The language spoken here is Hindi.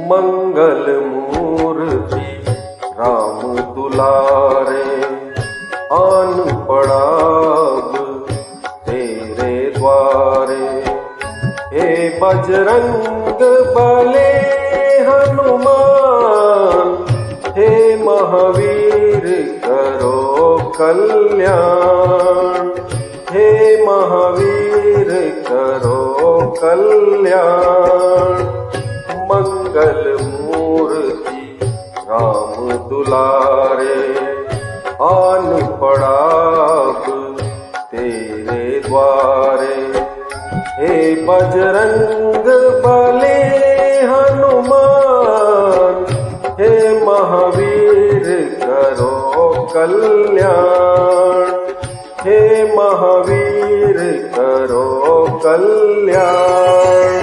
मंगल मूर्ति राम दुलारे, आन पड़ा अब तेरे द्वारे। हे बजरंग बले हनुमान, हे महावीर करो कल्याण, हे महावीर करो कल्याण। मंगल मूर्ति राम दुलारे, आन पड़ा अब तेरे द्वारे। हे बजरंग बले हनुमान, हे महावीर करो कल्याण, हे महावीर करो कल्याण।